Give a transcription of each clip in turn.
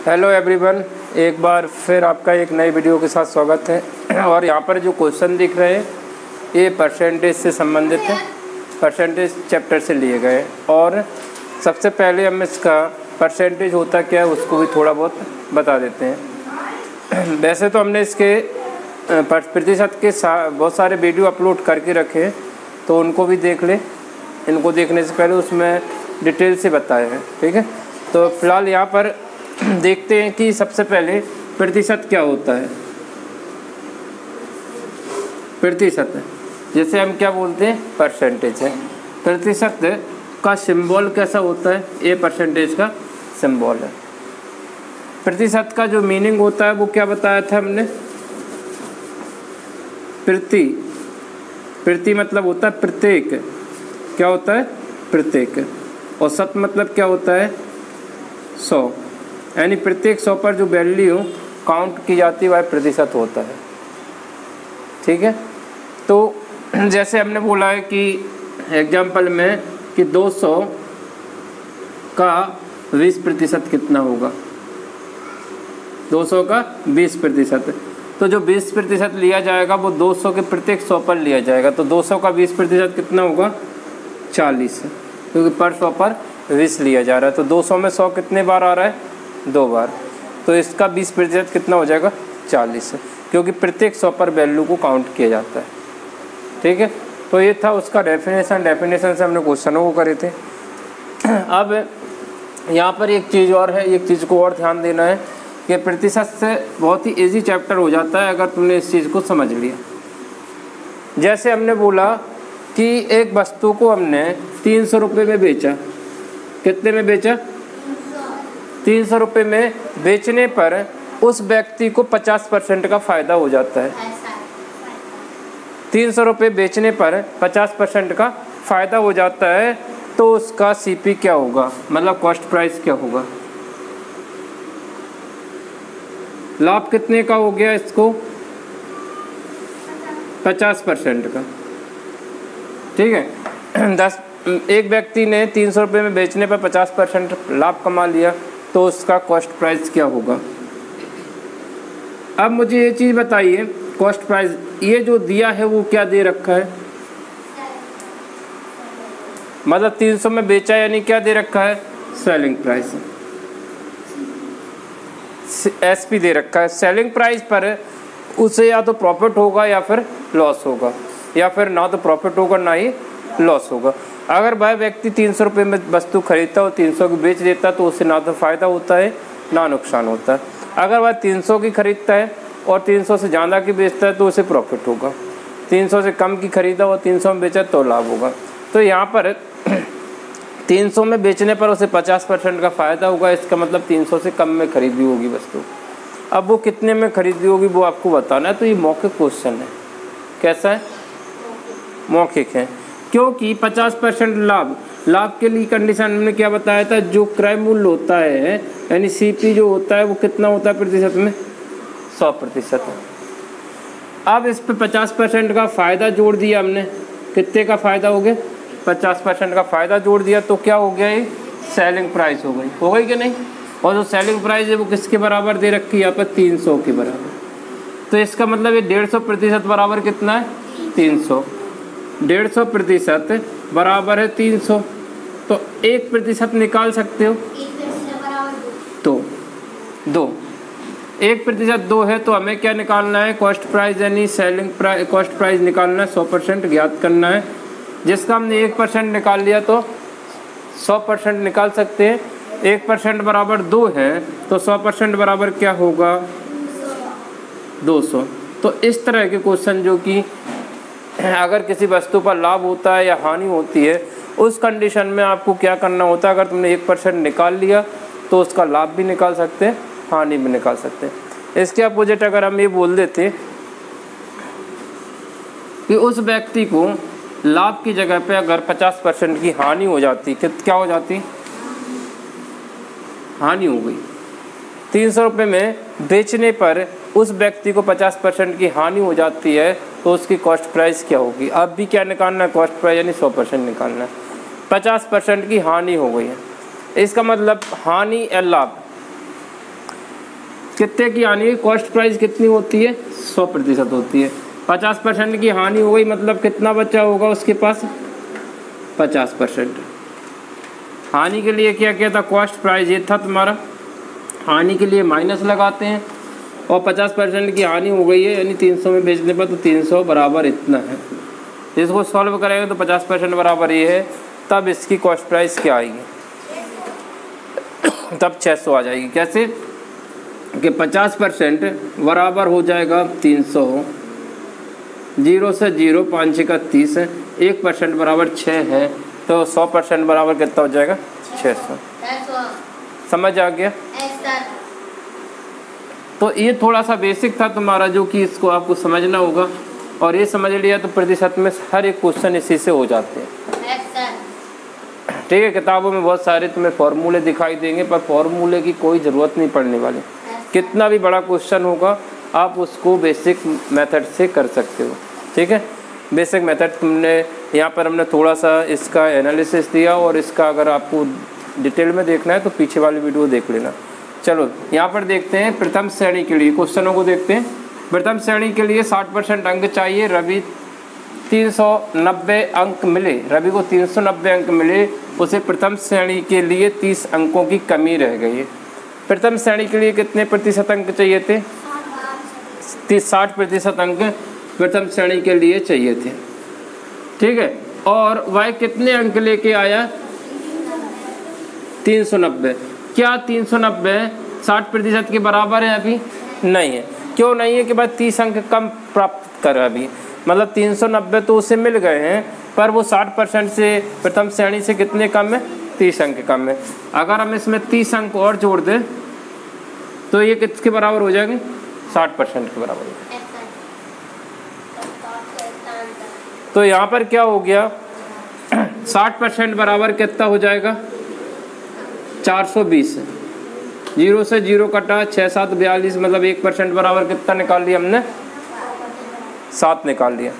Hello everyone, एक बार फिर आपका एक नई वीडियो के साथ स्वागत है। और यहाँ पर जो क्वेश्चन दिख रहे हैं ये परसेंटेज से संबंधित है, परसेंटेज चैप्टर से लिए गए। और सबसे पहले हम इसका परसेंटेज होता क्या है उसको भी थोड़ा बहुत बता देते हैं। वैसे तो हमने इसके प्रतिशत के बहुत सारे वीडियो अपलोड करके रखे हैं, तो उनको भी देख लें। इनको देखने से पहले उसमें डिटेल से बताया है, ठीक है। तो फिलहाल यहाँ पर देखते हैं कि सबसे पहले प्रतिशत क्या होता है। प्रतिशत जैसे हम क्या बोलते हैं, परसेंटेज है। प्रतिशत का सिंबल कैसा होता है, ये परसेंटेज का सिंबल है। प्रतिशत का जो मीनिंग होता है वो क्या बताया था हमने, प्रति मतलब होता है प्रत्येक, क्या होता है प्रत्येक। और शत मतलब क्या होता है 100, यानी प्रत्येक 100 पर जो वैल्यू काउंट की जाती है वह प्रतिशत होता है, ठीक है। तो जैसे हमने बोला है कि एग्जाम्पल में कि 200 का 20% कितना होगा, 200 का 20%। तो जो 20% लिया जाएगा वो 200 के प्रत्येक 100 पर लिया जाएगा। तो 200 का 20% कितना होगा 40, क्योंकि पर 100 पर 20 लिया जा रहा है। तो 200 में 100 कितने बार आ रहा है, 2 बार। तो इसका 20% कितना हो जाएगा 40, क्योंकि प्रत्येक 100 पर वैल्यू को काउंट किया जाता है, ठीक है। तो ये था उसका डेफिनेशन से हमने क्वेश्चनों को करे थे। अब यहाँ पर एक चीज़ और है, एक चीज़ को और ध्यान देना है कि प्रतिशत से बहुत ही इजी चैप्टर हो जाता है अगर तुमने इस चीज़ को समझ लिया। जैसे हमने बोला कि एक वस्तु को हमने 300 रुपये में बेचा, कितने में बेचा 300 रुपये में बेचने पर उस व्यक्ति को 50% का फ़ायदा हो जाता है। 300 रुपये बेचने पर 50% का फ़ायदा हो जाता है, तो उसका सीपी क्या होगा, मतलब कॉस्ट प्राइस क्या होगा। लाभ कितने का हो गया इसको 50% का, ठीक है। एक व्यक्ति ने 300 रुपये में बेचने पर 50% लाभ कमा लिया, तो उसका कॉस्ट प्राइस क्या होगा। अब मुझे ये चीज़ बताइए, कॉस्ट प्राइस ये जो दिया है वो क्या दे रखा है, मतलब 300 में बेचा यानी क्या दे रखा है, सेलिंग प्राइस, एसपी दे रखा है। सेलिंग प्राइस पर उसे या तो प्रॉफिट होगा या फिर लॉस होगा, या फिर ना तो प्रॉफिट होगा ना ही लॉस होगा। अगर वह व्यक्ति 300 रुपये में वस्तु खरीदता और 300 की बेच देता तो उससे ना तो फ़ायदा होता है ना नुकसान होता है। अगर वह 300 की खरीदता है और 300 से ज़्यादा की बेचता है तो उसे प्रॉफिट होगा। 300 से कम की खरीदा और 300 में बेचा तो लाभ होगा। तो यहाँ पर 300 में बेचने पर उसे 50% का फ़ायदा होगा, इसका मतलब 300 से कम में खरीदी होगी वस्तु। अब वो कितने में खरीदी होगी वो आपको बताना है। तो ये मौखिक क्वेश्चन है, कैसा है, मौखिक है, क्योंकि 50% लाभ के लिए कंडीशन हमने क्या बताया था, जो क्रय मूल्य होता है यानी सीपी जो होता है वो कितना होता है प्रतिशत में 100%। अब इस पे 50% का फ़ायदा जोड़ दिया हमने, कितने का फ़ायदा हो गया 50% का फ़ायदा जोड़ दिया, तो क्या हो गया, ये सेलिंग प्राइस हो गई कि नहीं। और जो सेलिंग प्राइस है वो किसके बराबर दे रखी है यहाँ पर 300 के बराबर। तो इसका मतलब ये 150% बराबर कितना है 300, 150% बराबर है 300। तो 1% निकाल सकते हो, तो 2, 1% 2 है। तो हमें क्या निकालना है, कॉस्ट प्राइस यानी सेलिंग प्राइस, कॉस्ट प्राइस निकालना है, 100% ज्ञात करना है। जिसका हमने 1% निकाल लिया तो 100% निकाल सकते हैं। 1% बराबर 2 है तो 100% बराबर क्या होगा 200। तो इस तरह के क्वेश्चन जो कि अगर किसी वस्तु पर लाभ होता है या हानि होती है, उस कंडीशन में आपको क्या करना होता है, अगर तुमने 1% निकाल लिया तो उसका लाभ भी निकाल सकते हैं, हानि भी निकाल सकते हैं। इसके अपोजिट अगर हम ये बोल देते कि उस व्यक्ति को लाभ की जगह पे अगर 50% की हानि हो जाती, क्या हो जाती, हानि हो गई। 300 रुपये में बेचने पर उस व्यक्ति को 50% की हानि हो जाती है, तो उसकी कॉस्ट प्राइस क्या होगी। अब भी क्या निकालना है, कॉस्ट प्राइस यानी 100% निकालना है। 50% की हानि हो गई है, इसका मतलब हानि या लाभ, कितने की हानि? कॉस्ट प्राइस कितनी होती है? 100% होती है। 50% की हानि हो गई, मतलब कितना बचा होगा उसके पास? 50%। हानि के लिए क्या किया था? कॉस्ट प्राइस ये था तुम्हारा, हानि के लिए माइनस लगाते हैं, और 50% की हानि हो गई है, यानी 300 में बेचने पर, तो 300 बराबर इतना है। इसको सॉल्व करेंगे तो 50% बराबर ये है, तब इसकी कॉस्ट प्राइस क्या आएगी? तब 600 आ जाएगी। कैसे कि 50% बराबर हो जाएगा 300, 0 से 0, 5 6 का 30 है, 1% बराबर 6 है, तो 100% बराबर कितना हो जाएगा? 600। समझ आ गया? तो ये थोड़ा सा बेसिक था तुम्हारा, जो कि इसको आपको समझना होगा, और ये समझ लिया तो प्रतिशत में हर एक क्वेश्चन इसी से हो जाते हैं। ठीक है, किताबों में बहुत सारे तुम्हें फॉर्मूले दिखाई देंगे, पर फॉर्मूले की कोई ज़रूरत नहीं पड़ने वाली। कितना भी बड़ा क्वेश्चन होगा आप उसको बेसिक मेथड से कर सकते हो। ठीक है, बेसिक मेथड तुमने यहाँ पर हमने थोड़ा सा इसका एनालिसिस दिया, और इसका अगर आपको डिटेल में देखना है तो पीछे वाली वीडियो देख लेना। चलो यहाँ पर देखते हैं प्रथम श्रेणी के लिए क्वेश्चनों को देखते हैं। प्रथम श्रेणी के लिए 60% अंक चाहिए। रवि 390 अंक मिले, रवि को 390 अंक मिले, उसे प्रथम श्रेणी के लिए 30 अंकों की कमी रह गई है। प्रथम श्रेणी के लिए कितने प्रतिशत अंक चाहिए थे? 60% अंक प्रथम श्रेणी के लिए चाहिए थे। ठीक है, और वह कितने अंक लेके आया? 390। क्या 390 60% के बराबर है? अभी नहीं है। क्यों नहीं है? कि भाई 30 अंक कम प्राप्त कर, अभी मतलब 390 तो उसे मिल गए हैं, पर वो 60% से प्रथम श्रेणी से कितने कम है? 30 अंक कम है। अगर हम इसमें 30 अंक और जोड़ दें तो ये किसके बराबर हो जाएंगे? 60% के बराबर हो जाएंगे। तो यहाँ पर क्या हो गया? 60% बराबर कितना हो जाएगा? 420। 0 से 0 कटा, 6 7 42, मतलब 1% बराबर कितना निकाल लिया हमने? 7 निकाल लिया।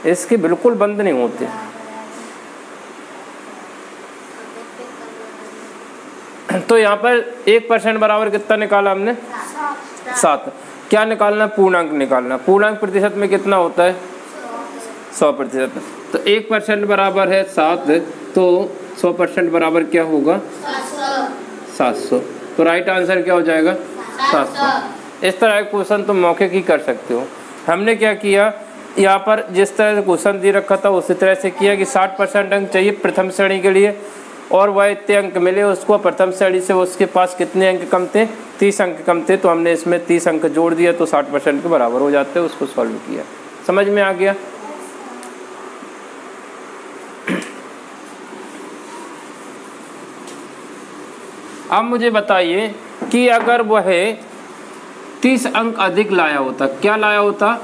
इसके बिल्कुल बंद नहीं होते। तो यहाँ पर 1% बराबर कितना निकाला हमने? 7। क्या निकालना? पूर्णांक निकालना। पूर्णांक प्रतिशत में कितना होता है? 100%। तो 1% बराबर है 7, तो 100% बराबर क्या होगा? 700। तो राइट आंसर क्या हो जाएगा? 700। इस तरह का क्वेश्चन तुम मौके की कर सकते हो। हमने क्या किया, यहाँ पर जिस तरह से क्वेश्चन दे रखा था उसी तरह से किया कि 60% अंक चाहिए प्रथम श्रेणी के लिए, और वह इतने अंक मिले उसको प्रथम श्रेणी से, उसके पास कितने अंक कम थे? 30 अंक कम थे, तो हमने इसमें 30 अंक जोड़ दिया, तो 60% के बराबर हो जाते हैं। उसको सॉल्व किया। समझ में आ गया? अब मुझे बताइए कि अगर वह 30 अंक अधिक लाया होता, क्या लाया होता?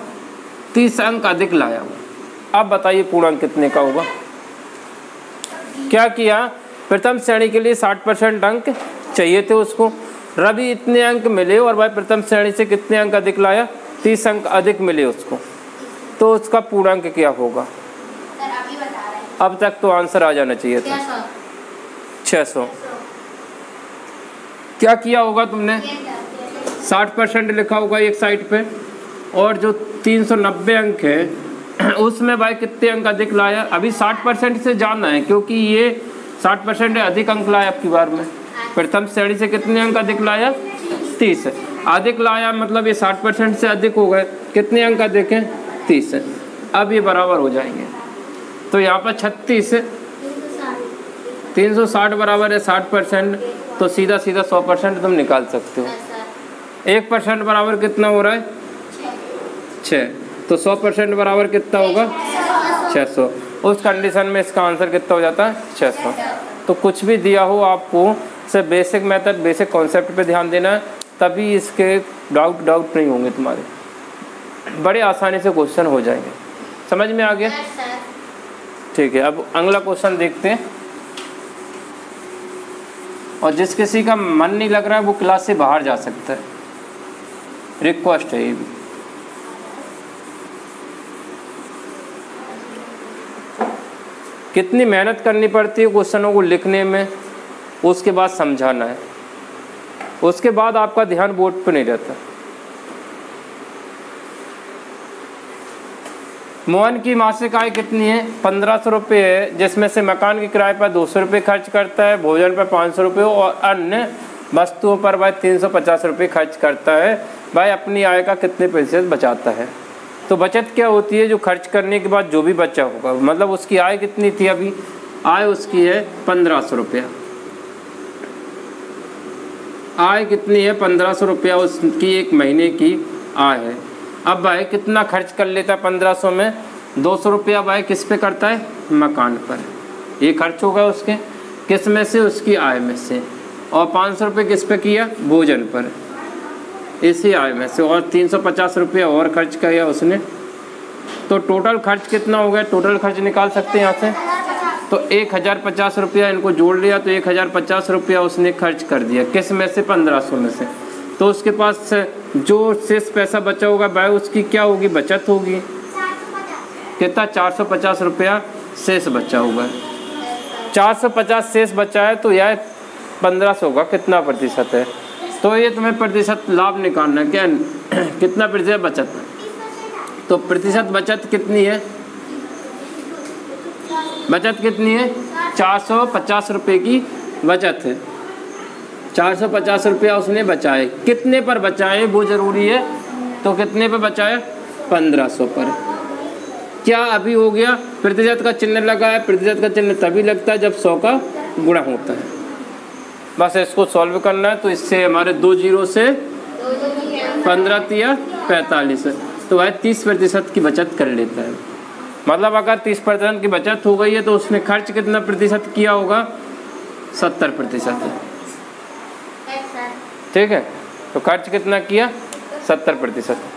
30 अंक अधिक लाया हुआ। अब बताइए पूर्णांक कितने का होगा? क्या किया? प्रथम श्रेणी के लिए 60% अंक चाहिए थे उसको, रवि इतने अंक मिले, और वह प्रथम श्रेणी से कितने अंक अधिक लाया? 30 अंक अधिक मिले उसको, तो उसका पूर्णांक क्या होगा? अब तक तो आंसर आ जाना चाहिए था। 600। क्या किया होगा तुमने? 60% लिखा होगा एक साइड पे, और जो 390 अंक है उसमें भाई कितने अंक अधिक लाया? अभी 60% से जाना है, क्योंकि ये 60% अधिक अंक लाया आपकी बार में। प्रथम श्रेणी से कितने अंक अधिक लाया? 30 अधिक लाया, मतलब ये 60% से अधिक हो गए। कितने अंक अधिक हैं? 30। अब ये बराबर हो जाएंगे, तो यहाँ पर 36, 360 बराबर है 60%, तो सीधा सीधा 100% तुम निकाल सकते हो। 1% बराबर कितना हो रहा है? 6। तो 100% बराबर कितना होगा? 600। उस कंडीशन में इसका आंसर कितना हो जाता है? 600। तो कुछ भी दिया हो आपको, सिर्फ बेसिक मेथड, बेसिक कॉन्सेप्ट पे ध्यान देना है, तभी इसके डाउट नहीं होंगे तुम्हारे, बड़े आसानी से क्वेश्चन हो जाएंगे। समझ में आ गया? ठीक है, अब अगला क्वेश्चन देखते हैं। और जिस किसी का मन नहीं लग रहा है वो क्लास से बाहर जा सकता है, रिक्वेस्ट है ये भी। कितनी मेहनत करनी पड़ती है क्वेश्चनों को लिखने में, उसके बाद समझाना है। उसके बाद आपका ध्यान बोर्ड पे नहीं रहता। मोहन की मासिक आय कितनी है? 1500 रुपये है, जिसमें से मकान के किराए पर 200 रुपये खर्च करता है, भोजन पर 500 रुपये और अन्य वस्तुओं पर भाई 350 रुपये खर्च करता है। भाई अपनी आय का कितने प्रतिशत बचाता है? तो बचत क्या होती है? जो खर्च करने के बाद जो भी बचा होगा, मतलब उसकी आय कितनी थी? अभी आय उसकी है 1500 रुपया। आय कितनी है? 1500 रुपया उसकी एक महीने की आय है। अब भाई कितना खर्च कर लेता है 1500 में? 200 रुपया भाई किस पे करता है? मकान पर। ये खर्च होगा उसके किस में से? उसकी आय में से। और 500 रुपये किस पे किया? भोजन पर, इसी आय में से। और 350 रुपया और खर्च किया उसने। तो टोटल खर्च कितना हो गया? टोटल खर्च निकाल सकते हैं यहाँ से। तो 1050 रुपया इनको जोड़ लिया, तो 1050 रुपया उसने खर्च कर दिया किस में से? 1500 में से। तो उसके पास जो शेष पैसा बचा होगा भाई उसकी क्या होगी? बचत होगी। कितना? 450 रुपया शेष बचा होगा। 450 शेष बचा है, तो यह 1500 होगा। कितना प्रतिशत है? तो ये तुम्हें प्रतिशत लाभ निकालना है। क्या कितना प्रतिशत बचत है? तो प्रतिशत बचत कितनी है? बचत कितनी है? 450 रुपये की बचत है। 450 रुपया उसने बचाए। कितने पर बचाए वो ज़रूरी है। तो कितने पर बचाए? 1500 पर। क्या अभी हो गया? प्रतिशत का चिन्ह लगा है। प्रतिशत का चिन्ह तभी लगता है जब 100 का गुणा होता है। बस इसको सॉल्व करना है। तो इससे हमारे 2 जीरो से 15 तिया 45 है, तो वह 30% की बचत कर लेता है। मतलब अगर 30% की बचत हो गई है तो उसने खर्च कितना प्रतिशत किया होगा? 70%। ठीक है, तो खर्च कितना किया? 70%।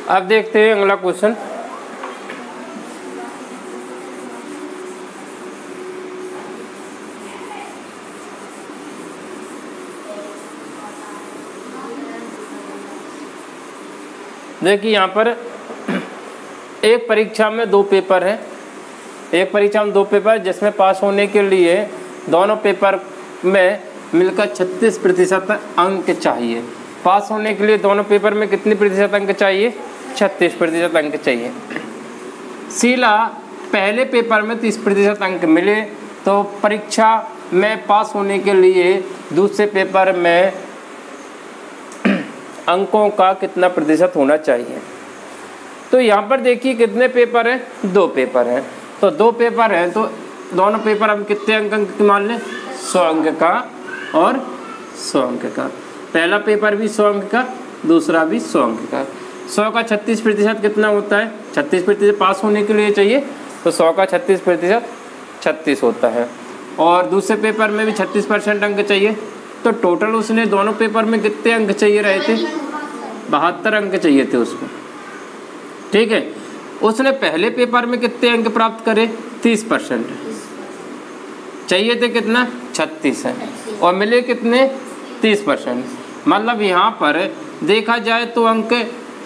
अब देखते हैं अगला क्वेश्चन। देखिए यहाँ पर एक परीक्षा में 2 पेपर हैं। एक परीक्षा में 2 पेपर, जिसमें पास होने के लिए दोनों पेपर में मिलकर 36% अंक चाहिए। पास होने के लिए दोनों पेपर में कितने प्रतिशत अंक चाहिए? 36% अंक चाहिए। सीला पहले पेपर में 30% अंक मिले, तो परीक्षा में पास होने के लिए दूसरे पेपर में अंकों का कितना प्रतिशत होना चाहिए? तो यहाँ पर देखिए कितने पेपर हैं? 2 पेपर हैं। तो 2 पेपर हैं, तो दोनों पेपर हम कितने अंक मान लें? 100 अंक का और 100 अंक का। पहला पेपर भी 100 अंक का, दूसरा भी 100 अंक का। 100 का 36% कितना होता है? 36% पास होने के लिए चाहिए, तो 100 का 36% 36 होता है। और दूसरे पेपर में भी 36% अंक चाहिए। तो टोटल उसने दोनों पेपर में कितने अंक चाहिए रहे थे? 72 अंक चाहिए थे उसको। ठीक है, उसने पहले पेपर में कितने अंक प्राप्त करे? 30%। चाहिए थे कितना? 36 है, और मिले कितने? 30%। मतलब यहाँ पर देखा जाए तो अंक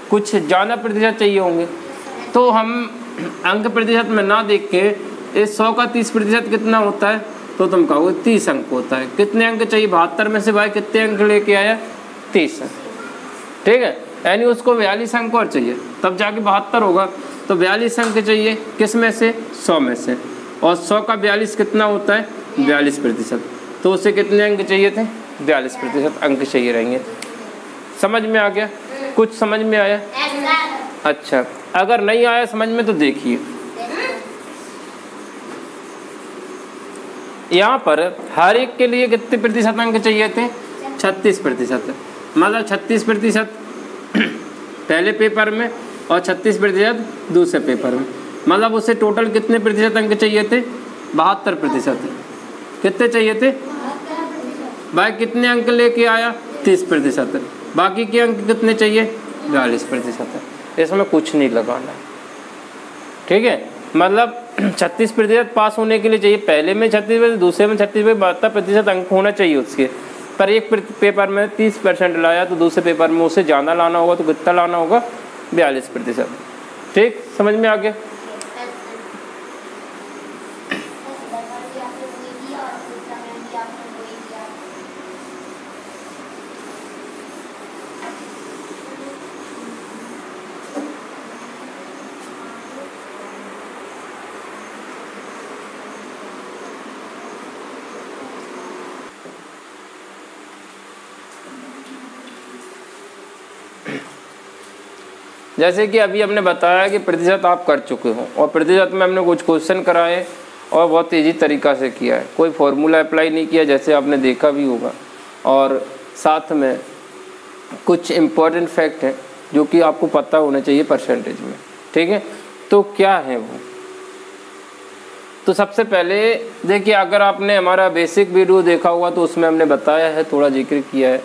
कुछ ज़्यादा प्रतिशत चाहिए होंगे। तो हम अंक प्रतिशत में ना देख के इस 100 का 30% कितना होता है? तो तुम कहोगे 30 अंक होता है। कितने अंक चाहिए? 72 में से भाई कितने अंक लेके आया? 30। ठीक है, यानी उसको 42 अंक और चाहिए, तब जाके 72 होगा। तो 42 अंक चाहिए किस में से? 100 में से। और 100 का 42 कितना होता है? 42%। तो उसे कितने अंक चाहिए थे? 42% अंक चाहिए रहेंगे। समझ में आ गया? कुछ समझ में आया? अच्छा, अगर नहीं आया समझ में तो देखिए, यहाँ पर हर एक के लिए कितने प्रतिशत अंक चाहिए थे? 36%। मतलब 36% पहले पेपर में और 36% दूसरे पेपर में। मतलब उसे टोटल कितने प्रतिशत अंक चाहिए थे? 72%। कितने चाहिए थे भाई? कितने अंक लेके आया? 30%। बाकी के अंक कितने चाहिए? 42%। इसमें कुछ नहीं लगाना। ठीक है, मतलब 36% पास होने के लिए चाहिए, पहले में 36%, दूसरे में 36%, 72% अंक होना चाहिए उसके। पर एक पेपर में 30% लाया तो दूसरे पेपर में उससे ज़्यादा लाना होगा, तो कितना लाना होगा? 42%। ठीक, समझ में आ गया? जैसे कि अभी हमने बताया कि प्रतिशत आप कर चुके हो, और प्रतिशत में हमने कुछ क्वेश्चन कराए और बहुत तेज़ी तरीक़ा से किया है, कोई फॉर्मूला अप्लाई नहीं किया जैसे आपने देखा भी होगा, और साथ में कुछ इम्पोर्टेंट फैक्ट हैं जो कि आपको पता होना चाहिए परसेंटेज में। ठीक है, तो क्या है वो? तो सबसे पहले देखिए, अगर आपने हमारा बेसिक वीडियो देखा होगा तो उसमें हमने बताया है, थोड़ा जिक्र किया है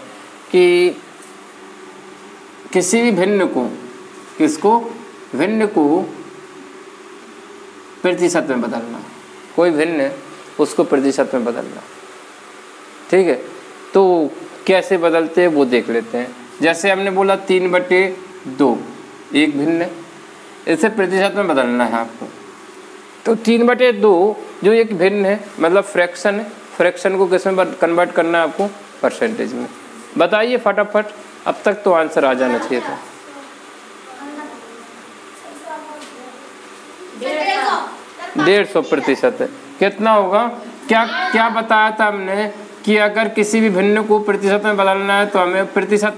कि किसी भी भिन्न को, किसको? भिन्न को प्रतिशत में बदलना। कोई भिन्न है उसको प्रतिशत में बदलना। ठीक है, तो कैसे बदलते हैं वो देख लेते हैं। जैसे हमने बोला 3/2 एक भिन्न है, इसे प्रतिशत में बदलना है आपको। तो 3/2 जो एक भिन्न है, मतलब फ्रैक्शन है, फ्रैक्शन को किस में कन्वर्ट करना है आपको? परसेंटेज में। बताइए फटाफट, अब तक तो आंसर आ जाना चाहिए था। 150% है। कितना होगा? क्या बताया था हमने कि अगर किसी भी भिन्न को प्रतिशत में बदलना है तो हमें प्रतिशत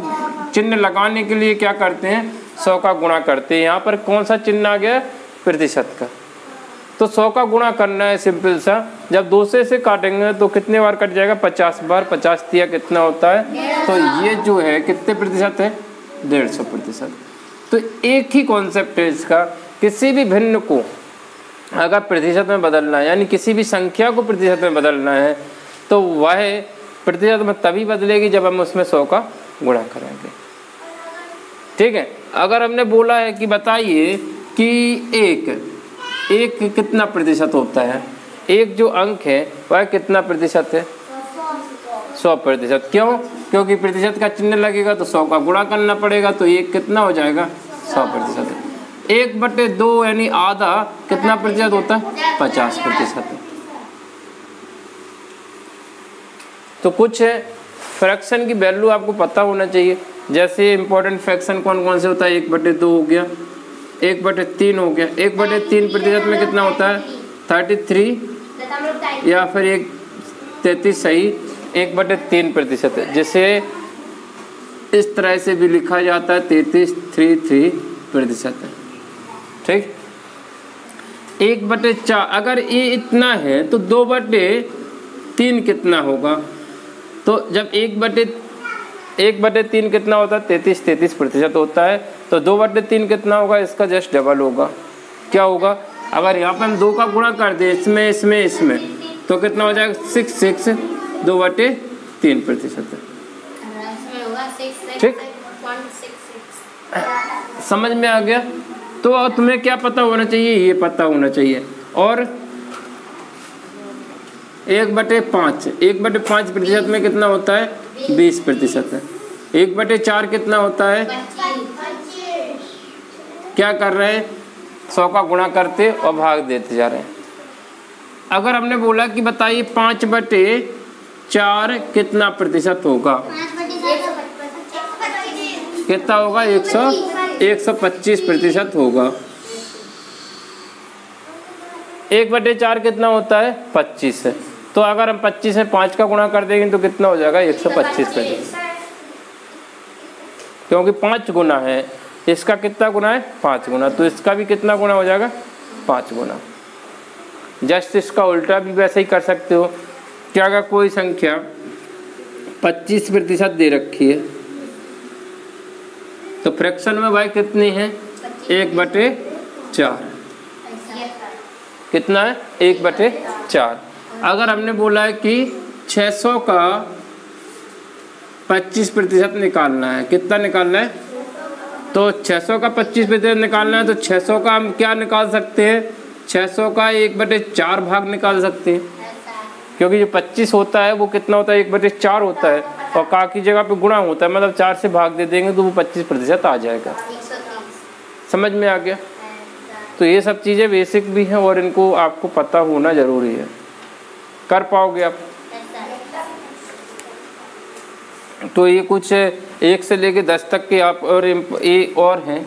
चिन्ह लगाने के लिए क्या करते हैं? 100 का गुणा करते हैं। यहाँ पर कौन सा चिन्ह आ गया? प्रतिशत का। तो 100 का गुणा करना है सिंपल सा। जब 2 से काटेंगे तो कितने बार कट जाएगा? 50 बार। 50 दिया कितना होता है? तो ये जो है कितने प्रतिशत है? 150%। तो एक ही कॉन्सेप्ट है इसका, किसी भी भिन्न को अगर प्रतिशत में बदलना है, यानी किसी भी संख्या को प्रतिशत में बदलना है, तो वह प्रतिशत में तभी बदलेगी जब हम उसमें 100 का गुणा करेंगे। ठीक है, अगर हमने बोला है कि बताइए कि एक कितना प्रतिशत होता है? एक जो अंक है वह कितना प्रतिशत है? 100%। क्यों? क्योंकि प्रतिशत का चिन्ह लगेगा तो 100 का गुणा करना पड़ेगा, तो एक कितना हो जाएगा? 100%। 1/2 यानी आधा कितना प्रतिशत होता है? 50%। तो कुछ फ्रैक्शन की वैल्यू आपको पता होना चाहिए। जैसे इंपॉर्टेंट फ्रैक्शन कौन कौन से होता है? 1/2 हो गया, 1/3 हो गया। 1/3% में कितना होता है? 33, या फिर 33 सही 1/3% है, जिसे इस तरह से भी लिखा जाता है 33.33% है। ठीक, 1/4 अगर ये इतना है तो 2/3 कितना होगा? तो जब 1/3 कितना होता है? 33% होता है। तो 2/3 कितना होगा? इसका जस्ट डबल होगा। क्या होगा? अगर यहाँ पे हम 2 का गुणा कर दें इसमें तो कितना हो जाएगा? 6 2/3% है। ठीक, समझ में आ गया? तो तुम्हें क्या पता होना चाहिए? ये पता होना चाहिए। और 1/5 1/5% में कितना होता है? 20% है। 1/4 कितना होता है? क्या कर रहे हैं? 100 का गुणा करते और भाग देते जा रहे हैं। अगर हमने बोला कि बताइए 5/4 कितना प्रतिशत होगा? कितना होगा? 125% होगा। 1/4 कितना होता है? 25 है। तो अगर हम 25 में 5 का गुणा कर देंगे तो कितना हो जाएगा? 125%। क्योंकि 5 गुना है, इसका कितना गुना है? 5 गुना। तो इसका भी कितना गुना हो जाएगा? 5 गुना। जस्ट इसका उल्टा भी वैसे ही कर सकते हो कि अगर कोई संख्या 25% दे रखी है तो फ्रैक्शन में भाई कितनी है? 1/4। कितना है? 1/4। अगर हमने बोला है कि 600 का 25% निकालना है, कितना निकालना है? तो 600 का 25% निकालना है तो 600 का हम क्या निकाल सकते हैं? 600 का 1/4 भाग निकाल सकते हैं, क्योंकि जो 25 होता है वो कितना होता है, 1/4 होता है, और का की जगह पे गुणा होता है, मतलब 4 से भाग दे देंगे तो वो 25% आ जाएगा। समझ में आ गया? तो ये सब चीज़ें बेसिक भी हैं और इनको आपको पता होना ज़रूरी है, कर पाओगे आप। तो ये कुछ 1 से लेके 10 तक के आप और हैं।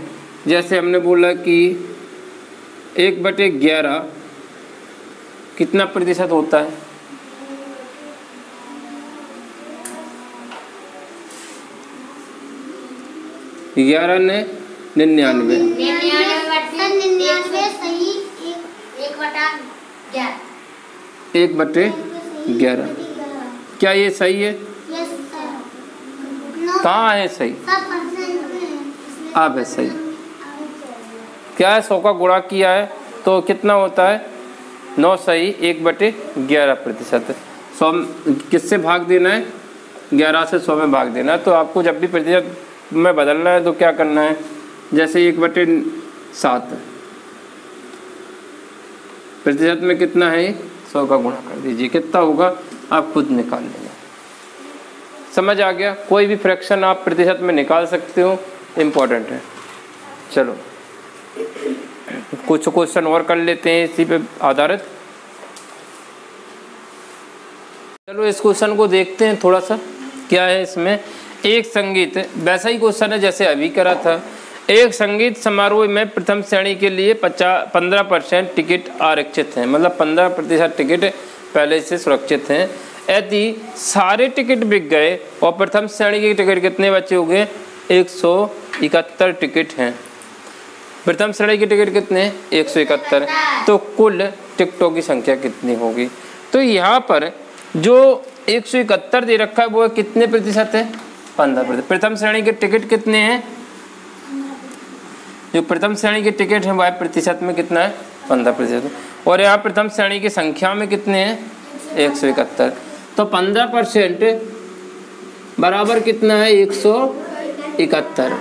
जैसे हमने बोला कि 1/11 कितना प्रतिशत होता है? 11 ने 99 1/11। क्या ये सही है? कहाँ है सही? अब है सही। क्या है, 100 का गुणा किया है तो कितना होता है? 9 सही 1/11%। 100 किससे भाग देना है? 11 से 100 में भाग देना है। तो आपको जब भी प्रतिशत में बदलना है तो क्या करना है, जैसे 1/7 प्रतिशत में कितना है, 100 का गुणा कर दीजिए, कितना होगा आप खुद निकाल लेंगे। समझ आ गया? कोई भी फ्रैक्शन आप प्रतिशत में निकाल सकते हो, इम्पोर्टेंट है। चलो कुछ क्वेश्चन और कर लेते हैं इसी पे आधारित। चलो इस क्वेश्चन को देखते हैं थोड़ा सा, क्या है इसमें। एक संगीत, वैसा ही क्वेश्चन है जैसे अभी करा था। एक संगीत समारोह में प्रथम श्रेणी के लिए 15% टिकट आरक्षित हैं, मतलब 15% टिकट पहले से सुरक्षित हैं। यदि सारे टिकट बिक गए और प्रथम श्रेणी के टिकट कितने बचे होंगे? 171 टिकट हैं। प्रथम श्रेणी के टिकट कितने? 171। तो कुल टिकटों की संख्या कितनी होगी? तो यहाँ पर जो 171 दे रखा है वो कितने प्रतिशत है? 15%। प्रथम श्रेणी के टिकट कितने हैं? जो प्रथम श्रेणी के टिकट हैं वह प्रतिशत में कितना है? 15%। और यहाँ प्रथम श्रेणी की संख्या में कितने हैं? 171। तो 15% बराबर कितना है? 171।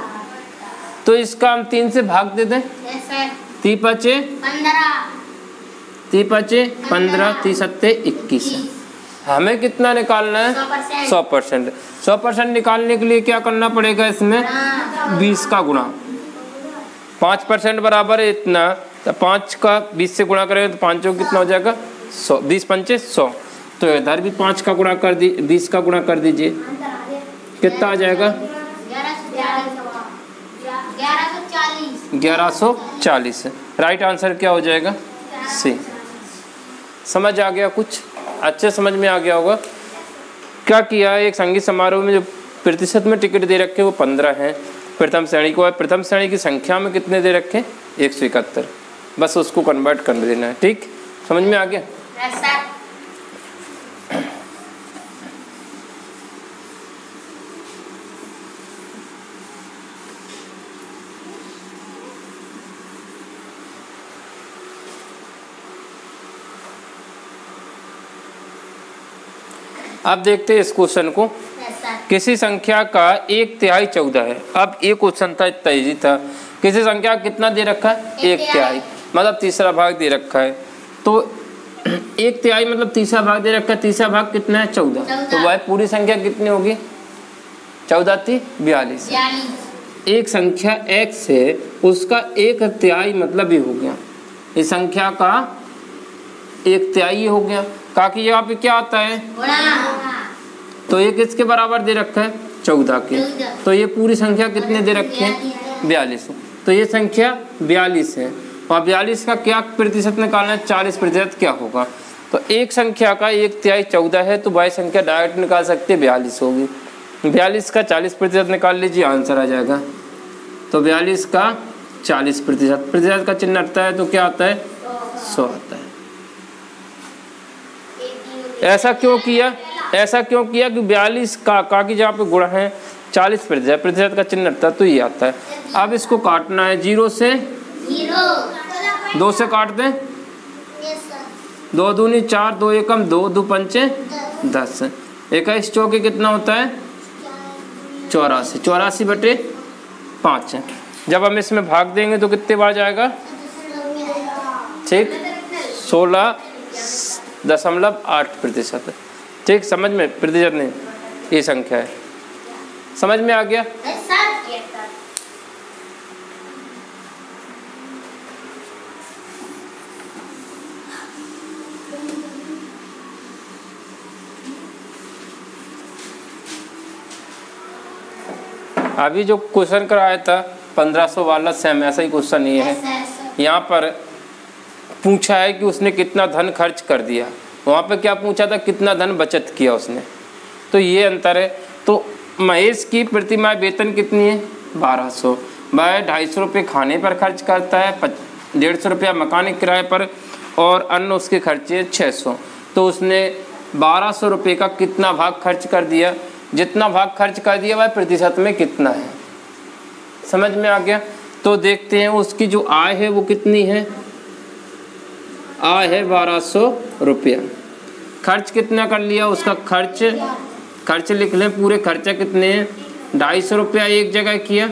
तो इसका हम 3 से भाग दे दें। 3 पचे 15, 3 सत्ते 21। हमें कितना निकालना है? 100%। 100% निकालने के लिए क्या करना पड़ेगा इसमें? 20 का गुणा। 5% बराबर है इतना, तो 5 का 20 से गुणा करेंगे तो 5 कितना हो जाएगा? 100। 20 पंचे 100। तो इधर भी 5 का गुणा कर दी, 20 का गुणा कर दीजिए, कितना आ जाएगा? 1140। राइट आंसर क्या हो जाएगा? सी। समझ आ गया? कुछ अच्छे समझ में आ गया होगा। क्या किया है, एक संगीत समारोह में जो प्रतिशत में टिकट दे रखे वो 15 हैं। प्रथम श्रेणी को, प्रथम श्रेणी की संख्या में कितने दे रखे? 171। बस उसको कन्वर्ट कर देना है। ठीक, समझ में आ गया? अब देखते हैं इस क्वेश्चन को। किसी संख्या का 1/3 14 है। अब ये क्वेश्चन था, इतना इजी था। किसी संख्या कितना दे रखा है? 1/3, मतलब तीसरा भाग दे रखा है। तो 1/3 मतलब तीसरा भाग दे रखा है। तीसरा भाग कितना है? 14। तो वह पूरी संख्या कितनी होगी? 14 × 42। एक संख्या x है, उसका 1/3 मतलब ये हो गया, इस संख्या का 1/3 हो गया। काकी यहाँ पे क्या आता है? तो ये किसके बराबर दे रखा है? 14 के। तो ये पूरी संख्या कितने दे रखे हैं? 42। तो ये संख्या 42 है, और 42 का क्या प्रतिशत निकालना है? 40% क्या होगा? तो एक संख्या का 1/3 14 है, तो वह संख्या डायरेक्ट निकाल सकते 42 होगी। 42 का 40% निकाल लीजिए, आंसर आ जाएगा। तो 42 का 40%, प्रतिशत का चिन्ह हटता है तो क्या आता है? 100 आता है। ऐसा क्यों किया? ऐसा क्यों किया कि 42 का की जहाँ पे गुणा है 40%, प्रतिशत का चिन्ह हटता है तो ये आता है। अब इसको काटना है 0 से 2 से काट दें। 2 दूनी 4, 2 एकम 2, 2 पंचे 10। 21 चौके कितना होता है? 84। 84/5। जब हम इसमें भाग देंगे तो कितने बार जाएगा? ठीक। 16.8%। ठीक, समझ में प्रतिशत नहीं, ये संख्या है, समझ में आ गया। अभी जो क्वेश्चन कराया था 1500 वाला सेम ऐसा ही क्वेश्चन नहीं है। यहाँ पर पूछा है कि उसने कितना धन खर्च कर दिया, वहाँ पे क्या पूछा था कितना धन बचत किया उसने, तो ये अंतर है। तो महेश की प्रति माह वेतन कितनी है 1200, वह 250 रुपये खाने पर खर्च करता है, 150 रुपया मकान किराए पर और अन्य उसके खर्चे 600। तो उसने 1200 रुपये का कितना भाग खर्च कर दिया, जितना भाग खर्च कर दिया वह प्रतिशत में कितना है, समझ में आ गया। तो देखते हैं उसकी जो आय है वो कितनी है, आय है 1200 रुपया, खर्च कितना कर लिया, उसका खर्च लिख लें, पूरे खर्चा कितने हैं 250 रुपया एक जगह किया,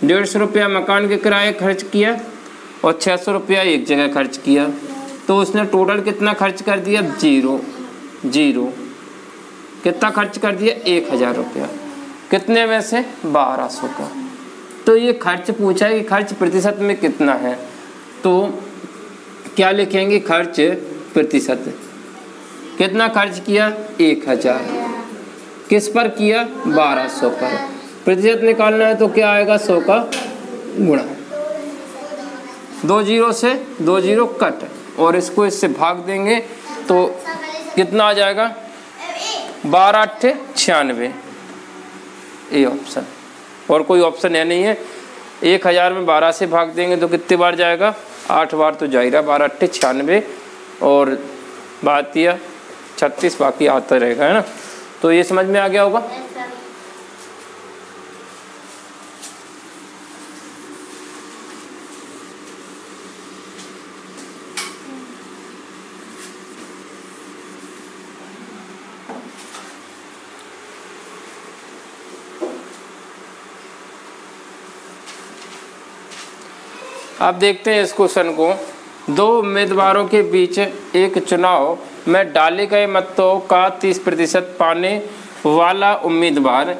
150 रुपया मकान के किराए खर्च किया और 600 रुपया एक जगह खर्च किया। तो उसने टोटल कितना खर्च कर दिया, जीरो। कितना खर्च कर दिया 1000 रुपया, कितने में से 1200 का। तो ये खर्च पूछा है कि खर्च प्रतिशत में कितना है, तो क्या लिखेंगे, खर्च प्रतिशत, कितना खर्च किया 1000, किस पर किया 1200 पर, प्रतिशत निकालना है तो क्या आएगा 100 का गुणा, 2 जीरो से 2 जीरो कट और इसको इससे भाग देंगे तो कितना आ जाएगा 12×8 = 96, ये ऑप्शन, और कोई ऑप्शन है नहीं है। 1000 में 12 से भाग देंगे तो कितने बार जाएगा 8 बार, तो जाएगा 12×8 = 96 और बात यह 36 बाकी आता रहेगा, है ना। तो ये समझ में आ गया होगा। अब देखते हैं इस क्वेश्चन को। 2 उम्मीदवारों के बीच एक चुनाव में डाले गए मतों का 30% पाने वाला उम्मीदवार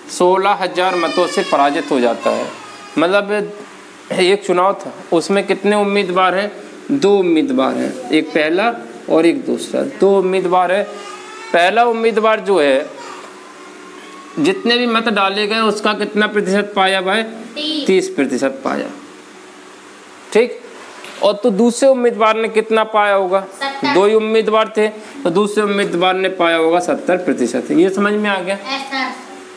16,000 मतों से पराजित हो जाता है। मतलब एक चुनाव था, उसमें कितने उम्मीदवार हैं, 2 उम्मीदवार हैं, एक पहला और एक दूसरा, 2 उम्मीदवार है। पहला उम्मीदवार जो है जितने भी मत डाले गए उसका कितना प्रतिशत पाया भाई, 30% पाया, ठीक। और तो दूसरे उम्मीदवार ने कितना पाया होगा, 2 ही उम्मीदवार थे, तो दूसरे उम्मीदवार ने पाया होगा 70%। ये समझ में आ गया,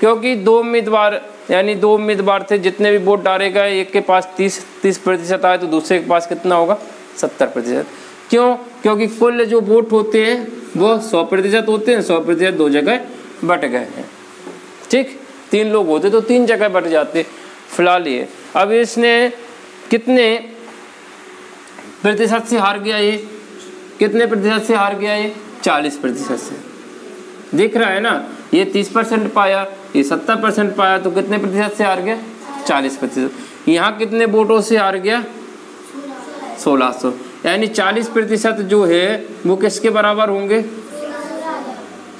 क्योंकि 2 उम्मीदवार यानी 2 उम्मीदवार थे, जितने भी वोट डाले गए एक के पास 30% आए तो दूसरे के पास कितना होगा 70%। क्यों, क्योंकि कुल जो वोट होते हैं वो 100% होते हैं, 100% 2 जगह बट गए हैं, ठीक। 3 लोग होते तो 3 जगह बट जाते। फिलहाल ये अब इसने कितने प्रतिशत से हार गया, ये कितने प्रतिशत से हार गया, ये 40% से। दिख रहा है ना, ये 30% पाया, ये 70% पाया, तो कितने प्रतिशत से हार गया 40%। यहाँ कितने वोटों से हार गया 1600, यानी 40% जो है वो किसके बराबर होंगे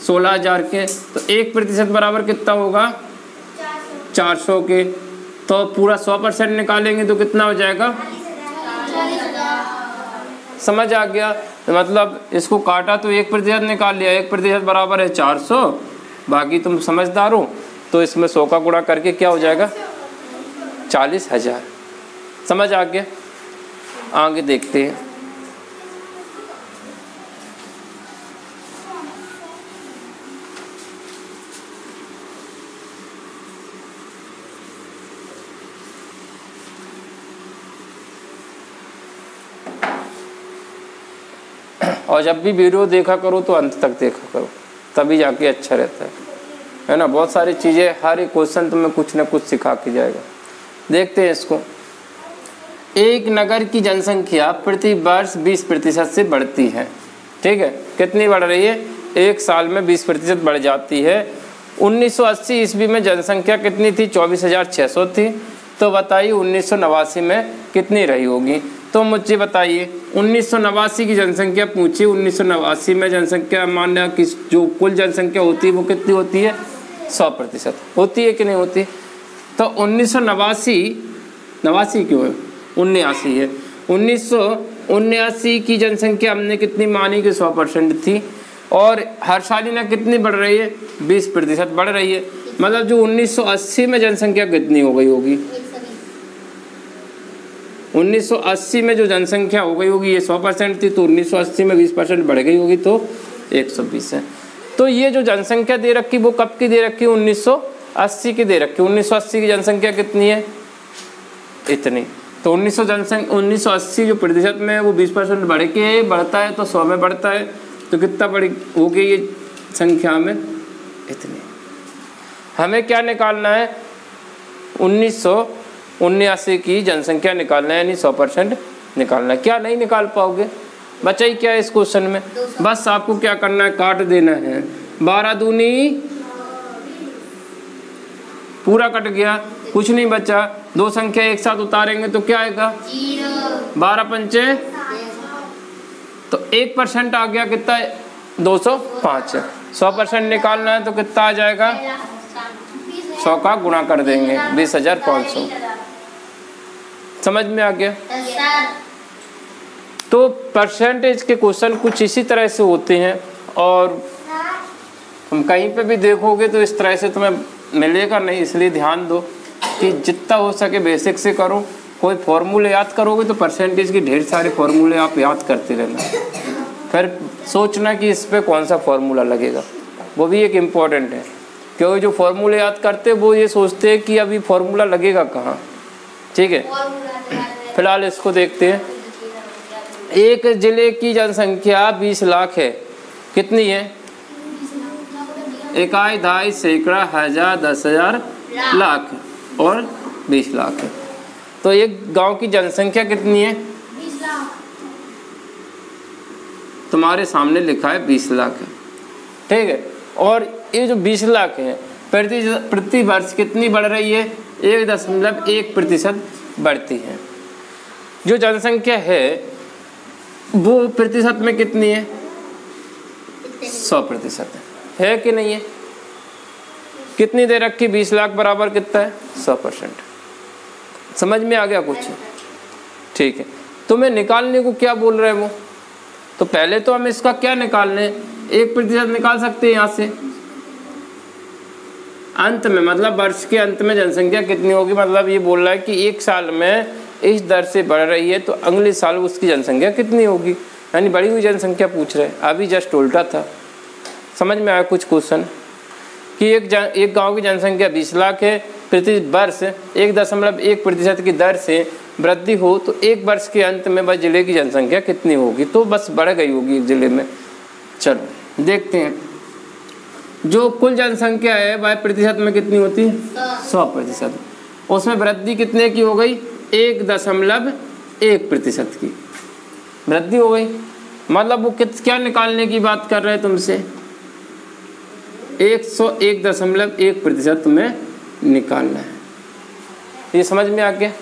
16,000 के। तो 1% बराबर कितना होगा 400 के। तो पूरा 100% निकालेंगे तो कितना हो जाएगा, समझ आ गया। तो मतलब इसको काटा तो 1% निकाल लिया, 1% बराबर है 400, बाकी तुम समझदार हो तो इसमें 100 का गुणा करके क्या हो जाएगा 40,000। समझ आ गया, आगे देखते हैं। और जब भी वीडियो देखा करो तो अंत तक देखा करो, तभी जाके अच्छा रहता है ना। बहुत सारी चीज़ें, हर एक क्वेश्चन तुम्हें कुछ ना कुछ सिखा के जाएगा। देखते हैं इसको। एक नगर की जनसंख्या प्रति वर्ष 20% से बढ़ती है, ठीक है। कितनी बढ़ रही है, 1 साल में 20% बढ़ जाती है। 1980 ईस्वी में जनसंख्या कितनी थी, 24,600 थी। तो बताइए 1989 में कितनी रही होगी। तो मुझे बताइए 1989 की जनसंख्या पूछी। 1989 में जनसंख्या मान्य कि जो कुल जनसंख्या होती है वो कितनी होती है? 100% होती है कि नहीं होती? तो 1989 क्यों है? 79 है। 1979 की जनसंख्या हमने कितनी मानी कि 100% थी, और हर सालिना कितनी बढ़ रही है? 20% बढ़ रही है। मतलब जो 1980 में जनसंख्या कितनी हो गई होगी? 1980 में जो जनसंख्या हो गई होगी ये 100% थी, तो 1980 में 20% बढ़ गई होगी, तो 120 है। तो ये जो जनसंख्या दे रखी वो कब की दे रखी? 1980 की दे रखी। 1980 की जनसंख्या कितनी है? इतनी। तो 1980 जो प्रतिशत में है वो 20% बढ़ता है, तो 100 में बढ़ता है, तो कितना बड़ी हो गई ये संख्या में? इतनी। हमें क्या निकालना है? 1979 की जनसंख्या निकालना है, यानी 100% निकालना है। क्या नहीं निकाल पाओगे? बचा ही क्या है इस क्वेश्चन में? बस आपको क्या करना है? काट देना है। 12 दूनी पूरा कट गया, कुछ नहीं बचा। दो संख्या एक साथ उतारेंगे तो क्या आएगा? 12 पंचे, तो 1% आ गया। कितना है? 205 है। 100% निकालना है तो कितना आ जाएगा? 100 का गुणा कर देंगे, 20,500। समझ में आ गया? तो परसेंटेज के क्वेश्चन कुछ इसी तरह से होते हैं, और हम कहीं पे भी देखोगे तो इस तरह से तुम्हें मिलेगा नहीं। इसलिए ध्यान दो कि जितना हो सके बेसिक से करो। कोई फॉर्मूले याद करोगे तो परसेंटेज की ढेर सारे फॉर्मूले आप याद करते रहना, फिर सोचना कि इस पे कौन सा फॉर्मूला लगेगा। वो भी एक इम्पॉर्टेंट है, क्योंकि जो फॉर्मूले याद करते वो ये सोचते हैं कि अभी फॉर्मूला लगेगा कहाँ। ठीक है, फिलहाल इसको देखते हैं। एक जिले की जनसंख्या 20 लाख है। कितनी है? इकाई, दहाई, सैकड़ा, हजार, 10,000, लाख और 20 लाख है। तो एक गांव की जनसंख्या कितनी है? 20 लाख। तुम्हारे सामने लिखा है 20 लाख है। ठीक है, और ये जो 20 लाख है प्रति वर्ष कितनी बढ़ रही है? 1.1% बढ़ती है। जो जनसंख्या है वो प्रतिशत में कितनी है? 100% है कि नहीं है? कितनी दे रखी? 20 लाख बराबर कितना है? 100%। समझ में आ गया कुछ? ठीक है, तुम्हें निकालने को क्या बोल रहे हैं वो? तो पहले तो हम इसका क्या निकालने, 1% निकाल सकते हैं यहाँ से। अंत में मतलब वर्ष के अंत में जनसंख्या कितनी होगी, मतलब ये बोल रहा है कि एक साल में इस दर से बढ़ रही है तो अगले साल उसकी जनसंख्या कितनी होगी, यानी बढ़ी हुई जनसंख्या पूछ रहे हैं। अभी जस्ट उल्टा था। समझ में आया कुछ क्वेश्चन कि एक गांव की जनसंख्या 20 लाख है, प्रति वर्ष 1.1% की दर से वृद्धि हो तो एक वर्ष के अंत में वह जिले की जनसंख्या कितनी होगी? तो बस बढ़ गई होगी एक जिले में। चलो देखते हैं, जो कुल जनसंख्या है वह प्रतिशत में कितनी होती है? 100%। उसमें वृद्धि कितने की हो गई? 1.1% की वृद्धि हो गई। मतलब वो क्या निकालने की बात कर रहे हैं तुमसे? 101.1% तुम्हें निकालना है। ये समझ में आ गया?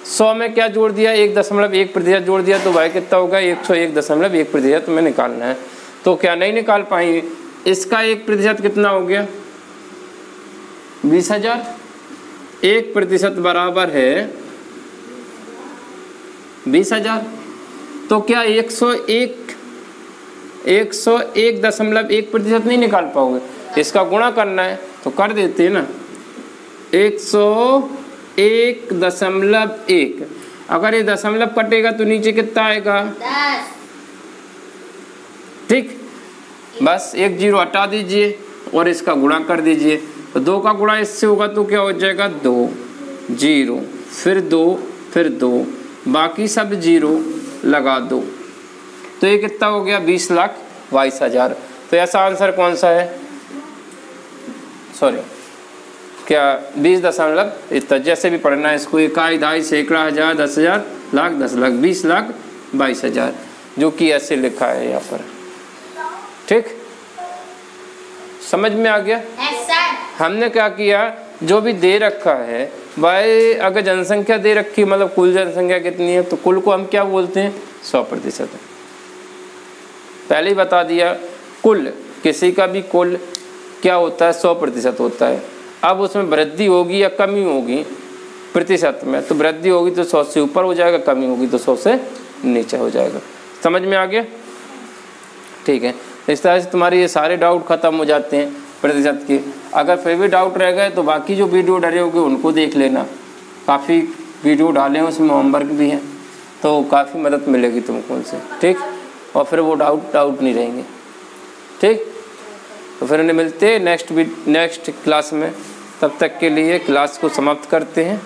100 में क्या जोड़ दिया? 1.1% जोड़ दिया, तो वह कितना होगा? 101.1% तुम्हें निकालना है। तो क्या नहीं निकाल पाएंगे? इसका 1% कितना हो गया? 20,000। 1% बराबर है 20,000। तो क्या 101.1% नहीं निकाल पाओगे? इसका गुणा करना है तो कर देते हैं ना। 101.1, अगर ये दशमलव कटेगा तो नीचे कितना आएगा? 10। ठीक, बस एक जीरो हटा दीजिए और इसका गुणा कर दीजिए। तो 2 का गुणा इससे होगा तो क्या हो जाएगा? 2, 0, फिर 2, फिर 2, बाकी सब जीरो लगा दो। तो ये कितना हो गया? 20,22,000। तो ऐसा आंसर कौन सा है? सॉरी, क्या 20 इतना जैसे भी पढ़ना है इसको, इकाई, दहाई, सैकड़ा, हजार, 10,000, लाख, 10 लाख, 20,22,000, जो कि ऐसे लिखा है यहाँ पर। ठीक, समझ में आ गया? Yes, sir. हमने क्या किया, जो भी दे रखा है भाई अगर जनसंख्या दे रखी मतलब कुल जनसंख्या कितनी है, तो कुल को हम क्या बोलते हैं 100%। पहले ही बता दिया, कुल किसी का भी कुल क्या होता है 100% होता है। अब उसमें वृद्धि होगी या कमी होगी प्रतिशत में, तो वृद्धि होगी तो 100 से ऊपर हो जाएगा, कमी होगी तो 100 से नीचे हो जाएगा। समझ में आ गया? ठीक है, इस तरह से तुम्हारे ये सारे डाउट खत्म हो जाते हैं प्रतिशत के। अगर फिर भी डाउट रह गए तो बाकी जो वीडियो डले होंगे उनको देख लेना, काफ़ी वीडियो डाले हैं, उसमें होमवर्क भी है, तो काफ़ी मदद मिलेगी तुमको उनसे। ठीक, और फिर वो डाउट नहीं रहेंगे। ठीक, तो फिर उन्हें मिलते हैं नेक्स्ट क्लास में। तब तक के लिए क्लास को समाप्त करते हैं।